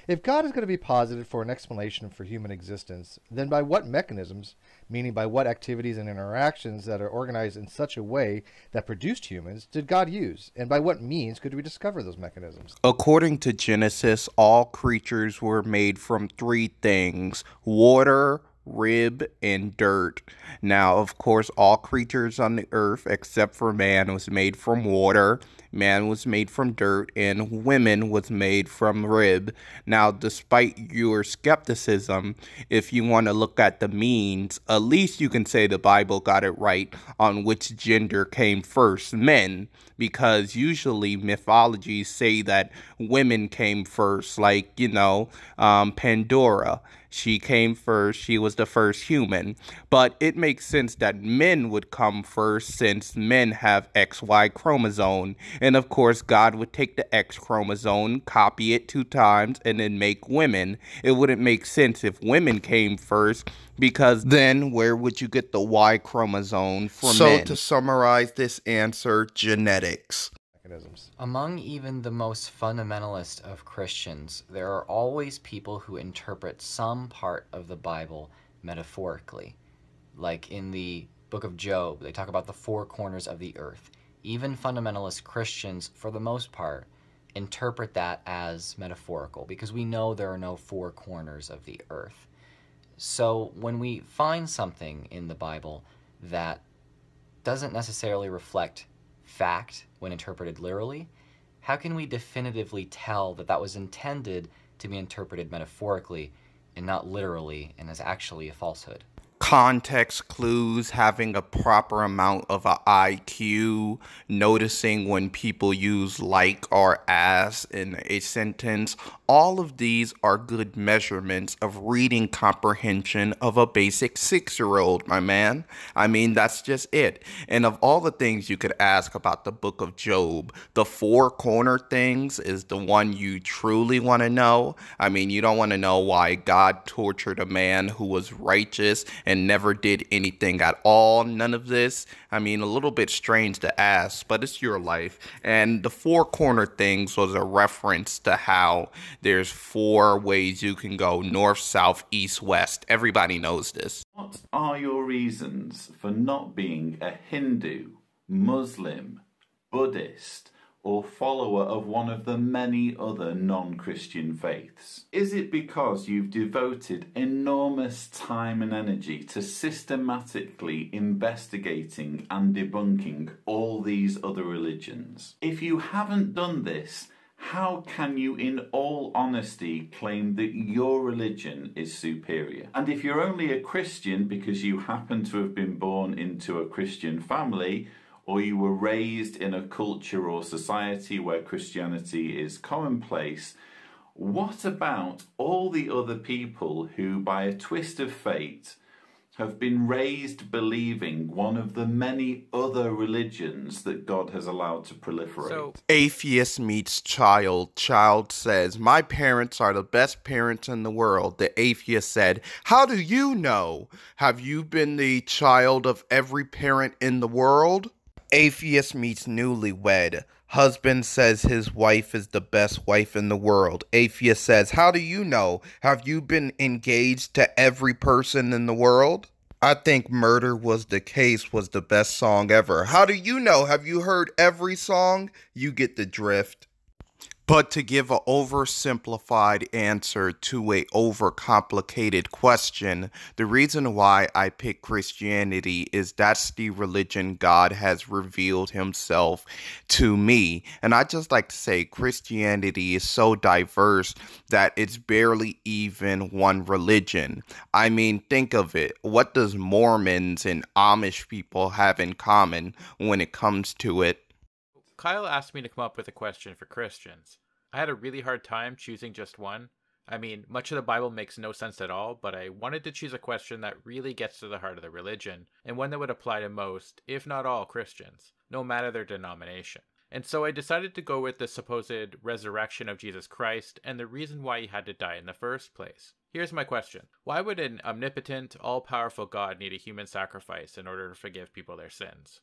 If God is going to be posited for an explanation for human existence, then by what mechanisms, meaning by what activities and interactions that are organized in such a way that produced humans, did God use? And by what means could we discover those mechanisms? According to Genesis, all creatures were made from three things: water, rib, and dirt. Now, of course, all creatures on the earth except for man was made from water, man was made from dirt, and women was made from rib. Now, despite your skepticism, if you want to look at the means, at least you can say the Bible got it right on which gender came first, men, because usually mythologies say that women came first, like, Pandora. She came first, she was the first human. But it makes sense that men would come first since men have XY chromosome. And of course, God would take the X chromosome, copy it 2 times, and then make women. It wouldn't make sense if women came first, because then where would you get the Y chromosome for So men? to summarize this answer, genetics. Mechanisms. Among even the most fundamentalist of Christians, there are always people who interpret some part of the Bible metaphorically. Like in the book of Job, they talk about the four corners of the earth. Even fundamentalist Christians, for the most part, interpret that as metaphorical because we know there are no four corners of the earth. So when we find something in the Bible that doesn't necessarily reflect fact when interpreted literally, how can we definitively tell that that was intended to be interpreted metaphorically and not literally and is actually a falsehood? Context clues, having a proper amount of a IQ, noticing when people use like or as in a sentence. All of these are good measurements of reading comprehension of a basic 6-year-old, my man. I mean, that's just it. And of all the things you could ask about the book of Job, the four corner things is the one you truly want to know. I mean, you don't want to know why God tortured a man who was righteous and never did anything at all. None of this. I mean, a little bit strange to ask, but it's your life. And the four corner things was a reference to how there's 4 ways you can go: north, south, east, west. Everybody knows this. What are your reasons for not being a Hindu, Muslim, Buddhist, or follower of one of the many other non-Christian faiths? Is it because you've devoted enormous time and energy to systematically investigating and debunking all these other religions? If you haven't done this, how can you in all honesty claim that your religion is superior? And if you're only a Christian because you happen to have been born into a Christian family, or you were raised in a culture or society where Christianity is commonplace, what about all the other people who, by a twist of fate, have been raised believing one of the many other religions that God has allowed to proliferate? Atheist meets child. Child says, "My parents are the best parents in the world." The atheist said, "How do you know? Have you been the child of every parent in the world?" Atheist meets newlywed. Husband says his wife is the best wife in the world. Atheist says, "How do you know? Have you been engaged to every person in the world?" I Think Murder Was the Case was the best song ever. How do you know? Have you heard every song? You get the drift. But to give an oversimplified answer to a overcomplicated question, the reason why I pick Christianity is that's the religion God has revealed himself to me. And I just like to say Christianity is so diverse that it's barely even one religion. I mean, think of it. What does Mormons and Amish people have in common when it comes to it? Kyle asked me to come up with a question for Christians. I had a really hard time choosing just one. I mean, much of the Bible makes no sense at all, but I wanted to choose a question that really gets to the heart of the religion, and one that would apply to most, if not all, Christians, no matter their denomination. And so I decided to go with the supposed resurrection of Jesus Christ and the reason why he had to die in the first place. Here's my question. Why would an omnipotent, all-powerful God need a human sacrifice in order to forgive people their sins?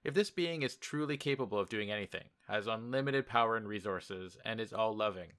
If this being is truly capable of doing anything, has unlimited power and resources, and is all-loving,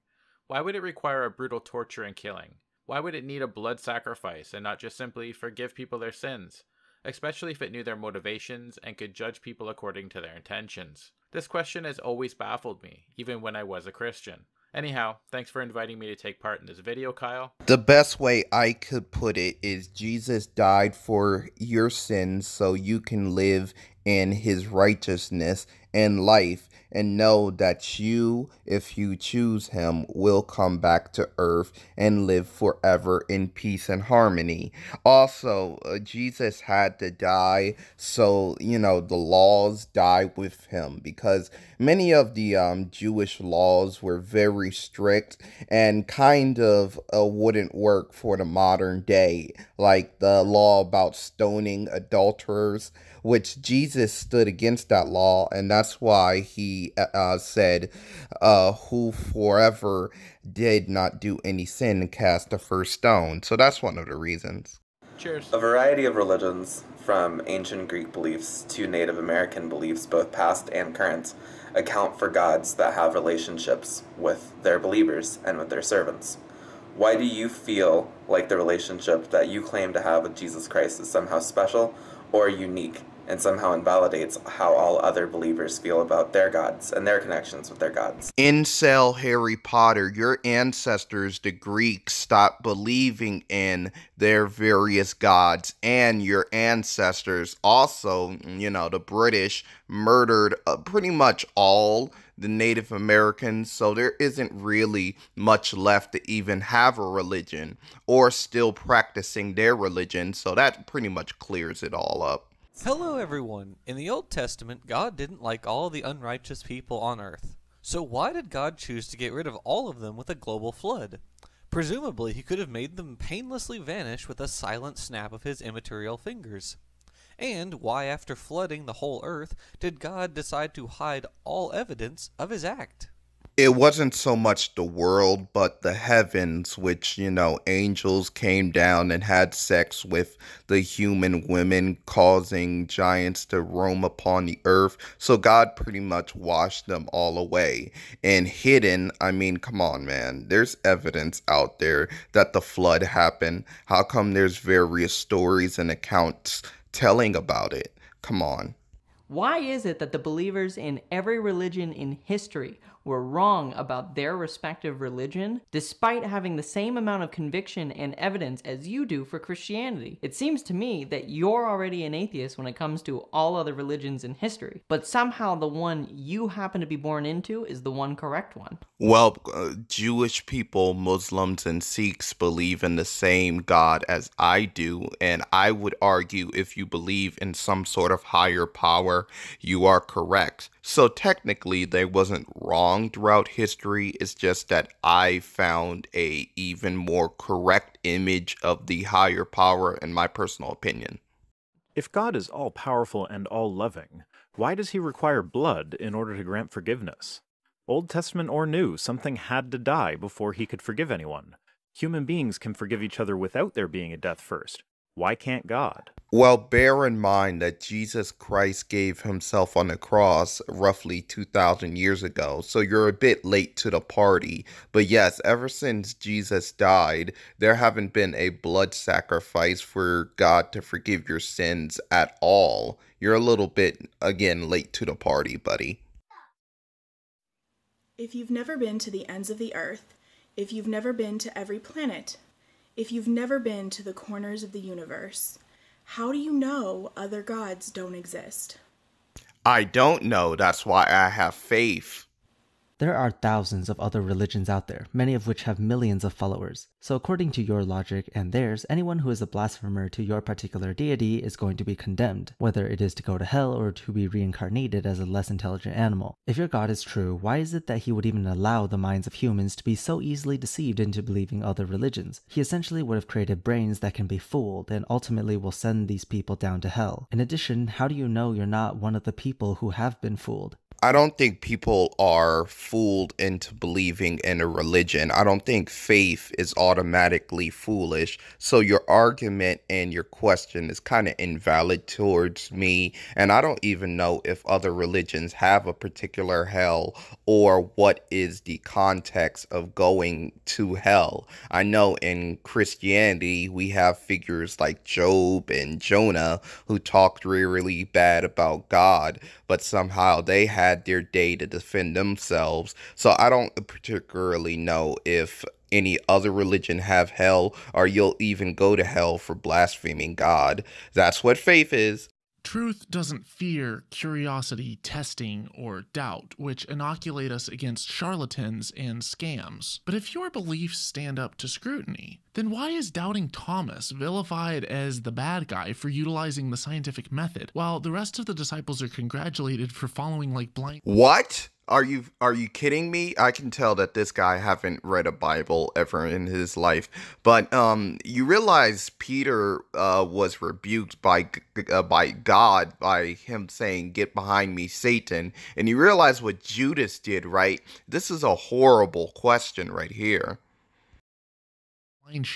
Why would it require a brutal torture and killing? Why would it need a blood sacrifice and not just simply forgive people their sins? Especially if it knew their motivations and could judge people according to their intentions. This question has always baffled me, even when I was a Christian. Anyhow, thanks for inviting me to take part in this video, Kyle. The best way I could put it is Jesus died for your sins so you can live in his righteousness and life, and know that you, if you choose him, will come back to earth and live forever in peace and harmony. Also, Jesus had to die so, the laws die with him, because many of the Jewish laws were very strict and kind of wouldn't work for the modern day, like the law about stoning adulterers, which Jesus stood against that law, and that's why he said, who forever did not do any sin cast the first stone. So that's one of the reasons. Cheers. A variety of religions, from ancient Greek beliefs to Native American beliefs, both past and current, account for gods that have relationships with their believers and with their servants. Why do you feel like the relationship that you claim to have with Jesus Christ is somehow special or unique, and somehow invalidates how all other believers feel about their gods and their connections with their gods? Incel Harry Potter, your ancestors, the Greeks, stopped believing in their various gods, and your ancestors also, the British, murdered pretty much all the Native Americans, so there isn't really much left to even have a religion or still practicing their religion, so that pretty much clears it all up. Hello everyone. In the Old Testament, God didn't like all the unrighteous people on earth. So why did God choose to get rid of all of them with a global flood? Presumably he could have made them painlessly vanish with a silent snap of his immaterial fingers. And why, after flooding the whole earth, did God decide to hide all evidence of his act? It wasn't so much the world, but the heavens, which, angels came down and had sex with the human women, causing giants to roam upon the earth. So God pretty much washed them all away. And hidden, come on, man. There's evidence out there that the flood happened. How come there's various stories and accounts telling about it? Come on. Why is it that the believers in every religion in history were wrong about their respective religion, despite having the same amount of conviction and evidence as you do for Christianity? It seems to me that you're already an atheist when it comes to all other religions in history, but somehow the one you happen to be born into is the one correct one. Well, Jewish people, Muslims, and Sikhs believe in the same God as I do, and I would argue if you believe in some sort of higher power, you are correct. So technically, they wasn't wrong throughout history. It's just that I found a even more correct image of the higher power, in my personal opinion. If God is all-powerful and all-loving, why does he require blood in order to grant forgiveness? Old Testament or New, something had to die before he could forgive anyone. Human beings can forgive each other without there being a death first. Why can't God? Well, bear in mind that Jesus Christ gave himself on the cross roughly 2,000 years ago, so you're a bit late to the party. But yes, ever since Jesus died, there haven't been a blood sacrifice for God to forgive your sins at all. You're a little bit, again, late to the party, buddy. If you've never been to the ends of the earth, if you've never been to every planet, if you've never been to the corners of the universe, how do you know other gods don't exist? I don't know. That's why I have faith. There are thousands of other religions out there, many of which have millions of followers. So according to your logic and theirs, anyone who is a blasphemer to your particular deity is going to be condemned, whether it is to go to hell or to be reincarnated as a less intelligent animal. If your God is true, why is it that he would even allow the minds of humans to be so easily deceived into believing other religions? He essentially would have created brains that can be fooled and ultimately will send these people down to hell. In addition, how do you know you're not one of the people who have been fooled? I don't think people are fooled into believing in a religion. I don't think faith is automatically foolish. So your argument and your question is kind of invalid towards me. And I don't even know if other religions have a particular hell or what is the context of going to hell. I know in Christianity, we have figures like Job and Jonah who talked really bad about God, but somehow they had their day to defend themselves. So I don't particularly know if any other religion have hell, or you'll even go to hell for blaspheming God. That's what faith is. Truth doesn't fear curiosity, testing, or doubt, which inoculate us against charlatans and scams. But if your beliefs stand up to scrutiny, then why is doubting Thomas vilified as the bad guy for utilizing the scientific method, while the rest of the disciples are congratulated for following like blind? What? Are you kidding me? I can tell that this guy haven't read a Bible ever in his life. But you realize Peter was rebuked by God, by him saying, "Get behind me, Satan." And you realize what Judas did, right? This is a horrible question right here.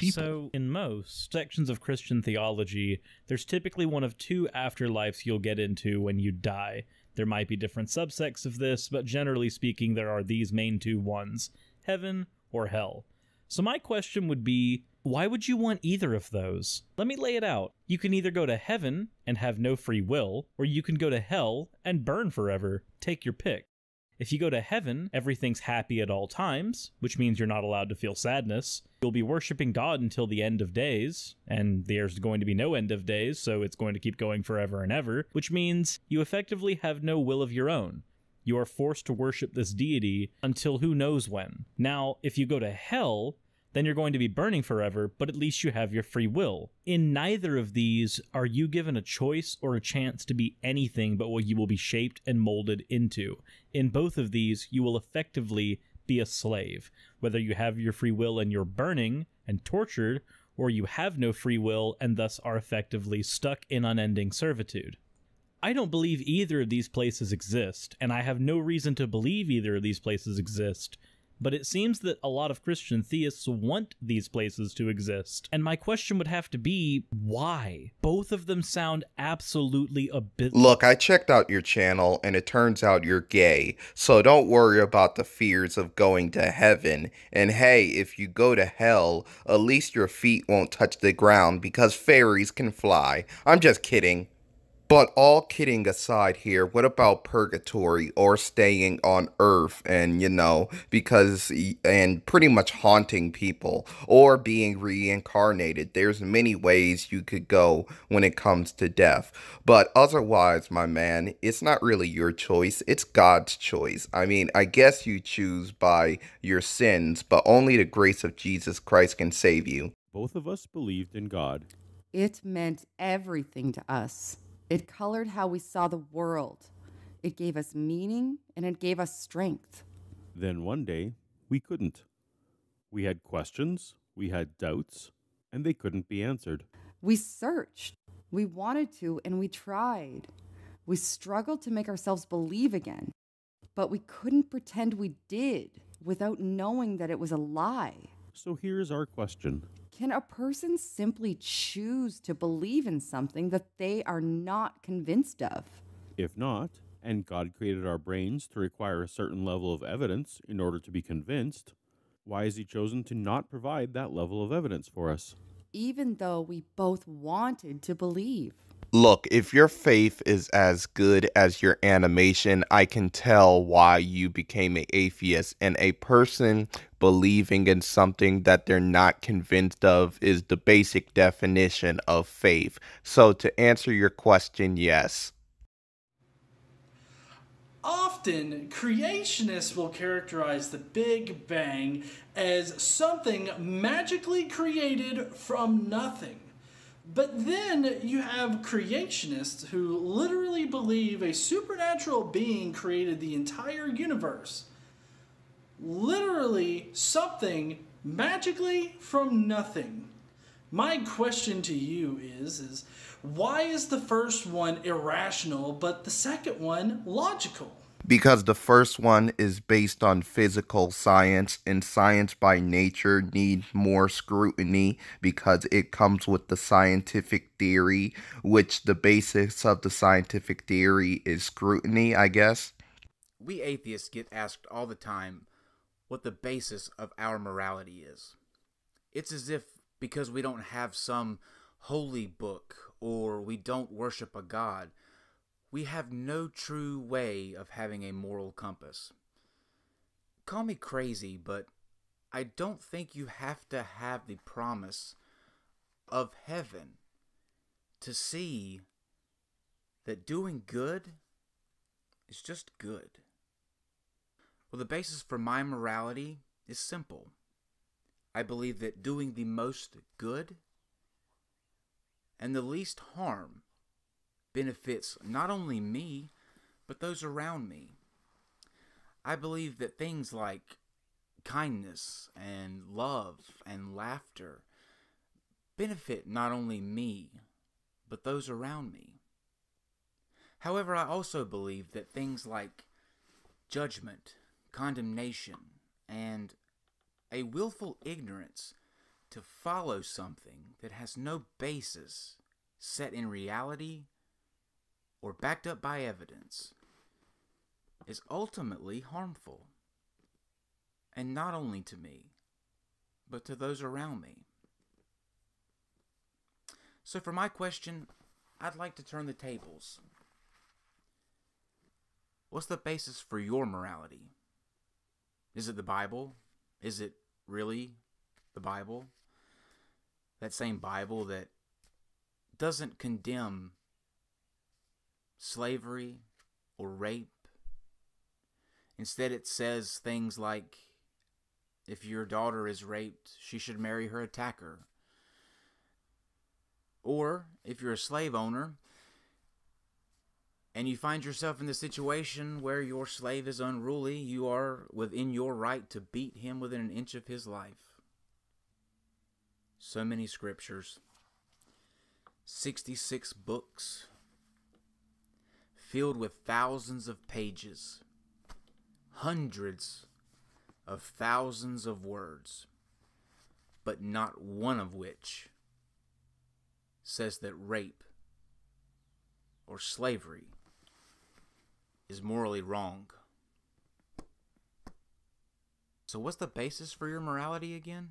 So, in most sections of Christian theology, there's typically one of two afterlives you'll get into when you die. There might be different subsects of this, but generally speaking, there are these main two ones, heaven or hell. So my question would be, why would you want either of those? Let me lay it out. You can either go to heaven and have no free will, or you can go to hell and burn forever. Take your pick. If you go to heaven, everything's happy at all times, which means you're not allowed to feel sadness. You'll be worshiping God until the end of days, and there's going to be no end of days, so it's going to keep going forever and ever, which means you effectively have no will of your own. You are forced to worship this deity until who knows when. Now, if you go to hell, then you're going to be burning forever, but at least you have your free will. In neither of these are you given a choice or a chance to be anything but what you will be shaped and molded into. In both of these, you will effectively be a slave, whether you have your free will and you're burning and tortured, or you have no free will and thus are effectively stuck in unending servitude. I don't believe either of these places exist, and I have no reason to believe either of these places exist, but it seems that a lot of Christian theists want these places to exist. And my question would have to be, why? Both of them sound absolutely abysmal. Look, I checked out your channel, and it turns out you're gay, so don't worry about the fears of going to heaven. And hey, if you go to hell, at least your feet won't touch the ground, because fairies can fly. I'm just kidding. But all kidding aside here, what about purgatory or staying on Earth and, and pretty much haunting people or being reincarnated? There's many ways you could go when it comes to death. But otherwise, my man, it's not really your choice. It's God's choice. I mean, I guess you choose by your sins, but only the grace of Jesus Christ can save you. Both of us believed in God. It meant everything to us. It colored how we saw the world. It gave us meaning, and it gave us strength. Then one day, we couldn't. We had questions, we had doubts, and they couldn't be answered. We searched. We wanted to, and we tried. We struggled to make ourselves believe again. But we couldn't pretend we did without knowing that it was a lie. So here's our question. Can a person simply choose to believe in something that they are not convinced of? If not, and God created our brains to require a certain level of evidence in order to be convinced, why has He chosen to not provide that level of evidence for us? Even though we both wanted to believe. Look, if your faith is as good as your animation, I can tell why you became an atheist. And a person believing in something that they're not convinced of is the basic definition of faith. So to answer your question, yes. Often, creationists will characterize the Big Bang as something magically created from nothing. But then you have creationists who literally believe a supernatural being created the entire universe. Literally something magically from nothing. My question to you is why is the first one irrational but the second one logical? Because the first one is based on physical science, and science by nature needs more scrutiny because it comes with the scientific theory, which the basis of the scientific theory is scrutiny, I guess. We atheists get asked all the time what the basis of our morality is. It's as if because we don't have some holy book or we don't worship a god, we have no true way of having a moral compass. Call me crazy, but I don't think you have to have the promise of heaven to see that doing good is just good. Well, the basis for my morality is simple. I believe that doing the most good and the least harm benefits not only me, but those around me. I believe that things like kindness and love and laughter benefit not only me, but those around me. However, I also believe that things like judgment, condemnation, and a willful ignorance to follow something that has no basis set in reality or backed up by evidence is ultimately harmful. And not only to me, but to those around me. So for my question, I'd like to turn the tables. What's the basis for your morality? Is it the Bible? Is it really the Bible? That same Bible that doesn't condemn slavery or rape. Instead, it says things like, if your daughter is raped, she should marry her attacker. Or, if you're a slave owner, and you find yourself in the situation where your slave is unruly, you are within your right to beat him within an inch of his life. So many scriptures. 66 books. Filled with thousands of pages. Hundreds of thousands of words. But not one of which says that rape or slavery is morally wrong. So what's the basis for your morality again?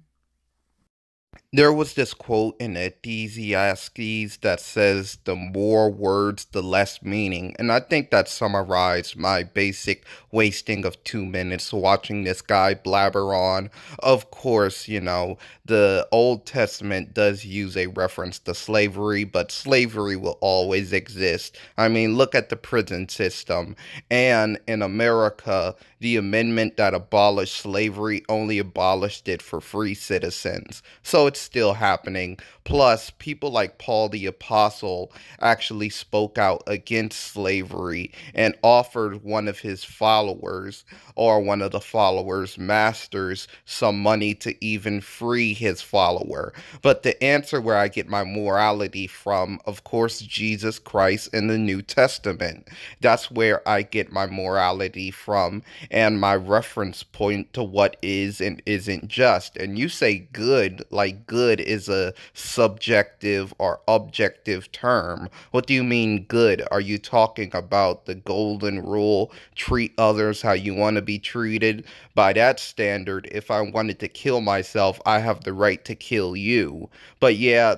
There was this quote in Ecclesiastes that says, the more words, the less meaning. And I think that summarized my basic wasting of 2 minutes watching this guy blabber on. Of course, the Old Testament does use a reference to slavery, but slavery will always exist. I mean, look at the prison system. And in America, the amendment that abolished slavery only abolished it for free citizens. So it's still happening. Plus, people like Paul the Apostle actually spoke out against slavery and offered one of his followers or one of the followers' masters some money to even free his follower. But the answer where I get my morality from, of course, Jesus Christ in the New Testament. That's where I get my morality from and my reference point to what is and isn't just. And you say good, like good is a subjective or objective term. What do you mean good? Are you talking about the golden rule, treat others how you want to be treated? By that standard, if I wanted to kill myself, I have the right to kill you. But yeah,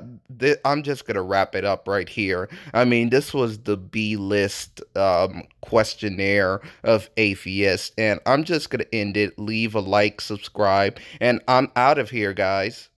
I'm just going to wrap it up right here. I mean, this was the B-list questionnaire of Athiest, and I'm just going to end it. Leave a like, subscribe, and I'm out of here, guys.